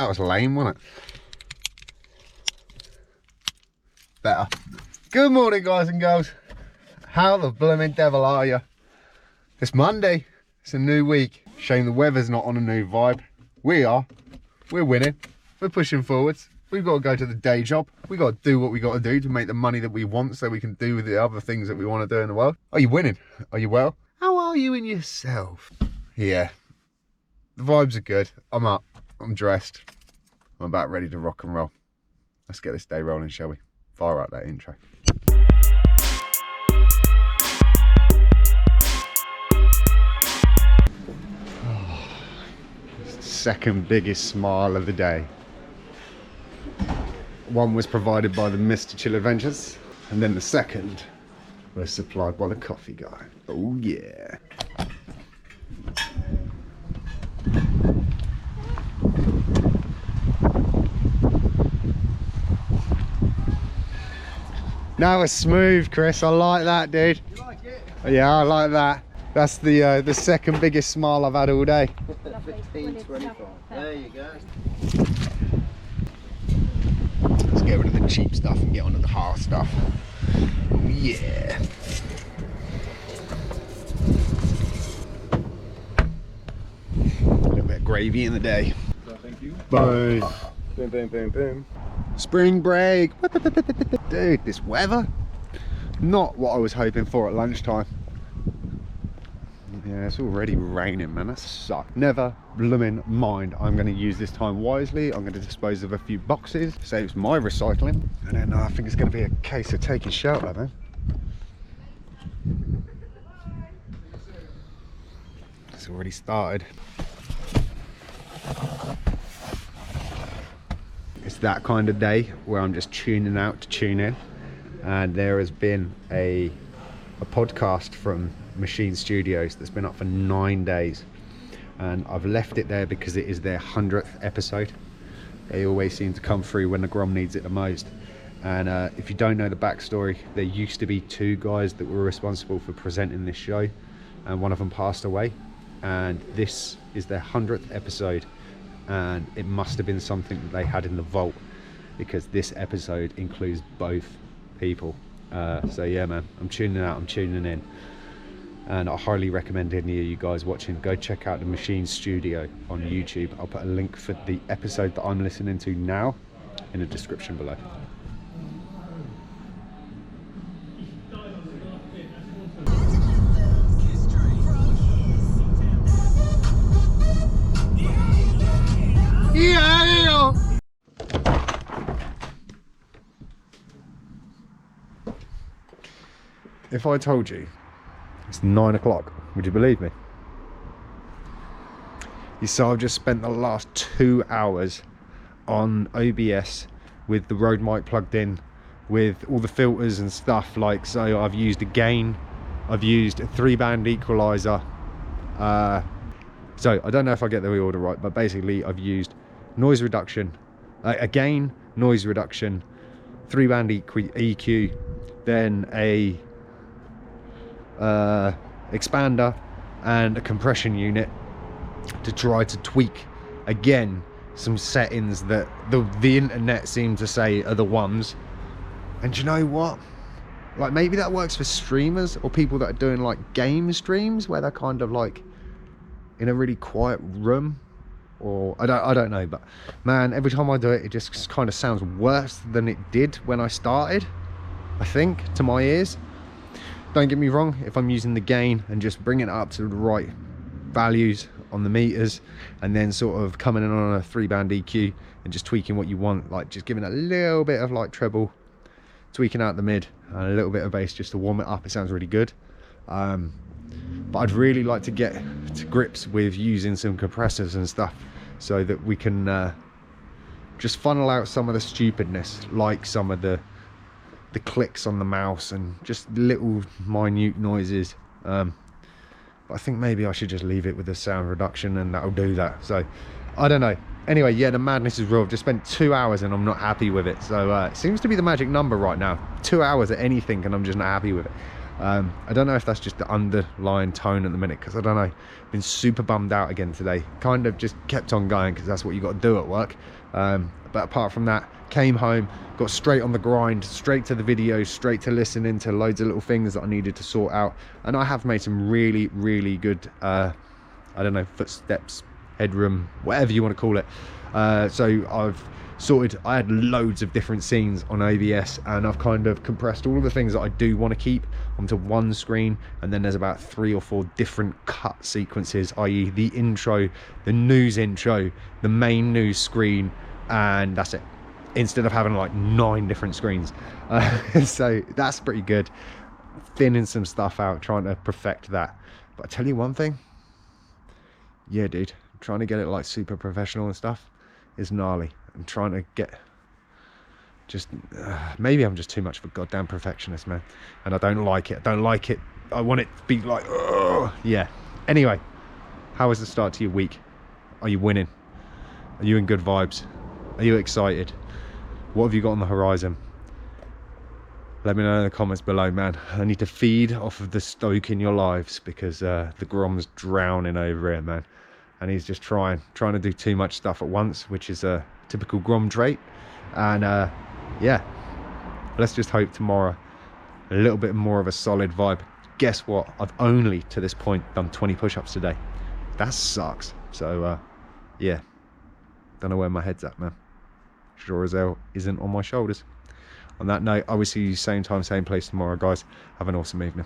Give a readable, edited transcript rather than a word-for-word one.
That was lame, wasn't it? Better. Good morning, guys and girls. How the blooming devil are you? It's Monday. It's a new week. Shame the weather's not on a new vibe. We are. We're winning. We're pushing forwards. We've got to go to the day job. We've got to do what we got to do to make the money that we want so we can do with the other things that we want to do in the world. Are you winning? Are you well? How are you in yourself? Yeah. The vibes are good. I'm up. I'm dressed. I'm about ready to rock and roll. Let's get this day rolling, shall we? Fire out that intro. Second biggest smile of the day. One was provided by the Mr. Chill Adventures, and then the second was supplied by the coffee guy. Oh yeah. Now it's smooth, Chris. I like that, dude. You like it? Yeah, I like that. That's the second biggest smile I've had all day. 15, 25. There you go. Let's get rid of the cheap stuff and get onto the hard stuff. Oh yeah. A little bit of gravy in the day. Thank you. Bye. Boom, boom, boom, boom. Spring break. Dude, this weather, not what I was hoping for at lunchtime. Yeah, it's already raining, man. That sucks. Never blooming mind. I'm going to use this time wisely. I'm going to dispose of a few boxes. Saves my recycling. And then I think it's going to be a case of taking shelter, man. It's already started. It's that kind of day where I'm just tuning out to tune in. And there has been a podcast from Machine Studios that's been up for 9 days, and I've left it there because it is their 100th episode. They always seem to come through when the Grom needs it the most. And if you don't know the backstory, there used to be 2 guys that were responsible for presenting this show, and one of them passed away, and this is their 100th episode, and it must have been something that they had in the vault, because this episode includes both people. So yeah, man, I'm tuning out, I'm tuning in. And I highly recommend any of you guys watching, go check out the Machine Studio on YouTube. I'll put a link for the episode that I'm listening to now in the description below. Yeah! If I told you it's 9 o'clock, would you believe me? So I've just spent the last 2 hours on OBS with the Rode mic plugged in, with all the filters and stuff. Like, so I've used a gain, I've used a 3-band equalizer. So I don't know if I get the order right, but basically I've used noise reduction, a gain, noise reduction, 3-band EQ, then a expander and a compression unit to try to tweak again some settings that the internet seems to say are the ones. And you know what, like, maybe that works for streamers or people that are doing like game streams where they're kind of like in a really quiet room, or I don't know, but man, every time I do it, it just kind of sounds worse than it did when I started, I think, to my ears. Don't get me wrong, if I'm using the gain and just bringing it up to the right values on the meters, and then sort of coming in on a 3-band EQ and just tweaking what you want, like just giving a little bit of like treble, tweaking out the mid and a little bit of bass just to warm it up, it sounds really good. But I'd really like to get to grips with using some compressors and stuff so that we can just funnel out some of the stupidness, like some of the clicks on the mouse and just little minute noises. But I think maybe I should just leave it with the sound reduction and that'll do that. So I don't know. Anyway, yeah, the madness is real. I've just spent 2 hours and I'm not happy with it. So it seems to be the magic number right now. 2 hours at anything and I'm just not happy with it. I don't know if that's just the underlying tone at the minute, because I don't know, been super bummed out again today. Kind of just kept on going because that's what you got to do at work. But apart from that, came home, got straight on the grind, straight to the videos, straight to listening to loads of little things that I needed to sort out. And I have made some really, really good, I don't know, footsteps, headroom, whatever you want to call it. So I've sorted, I had loads of different scenes on OBS, and I've kind of compressed all of the things that I do want to keep onto one screen, and then there's about 3 or 4 different cut sequences, i.e. the intro, the news intro, the main news screen, and that's it, instead of having like 9 different screens. So that's pretty good. Thinning some stuff out, trying to perfect that. But I tell you one thing, yeah dude, trying to get it like super professional and stuff is gnarly. I'm trying to get just maybe I'm just too much of a goddamn perfectionist, man, and I don't like it. I don't like it. I want it to be like, oh yeah. Anyway, how was the start to your week? Are you winning? Are you in good vibes? Are you excited? What have you got on the horizon? Let me know in the comments below, man. I need to feed off of the stoke in your lives, because the Grom's drowning over here, man, and he's just trying to do too much stuff at once, which is a typical Grom trait. And yeah, let's just hope tomorrow a little bit more of a solid vibe. Guess what? I've only to this point done 20 push-ups today. That sucks. So yeah, don't know where my head's at, man. Sure as hell isn't on my shoulders. On that note, I will see you same time, same place tomorrow, guys. Have an awesome evening.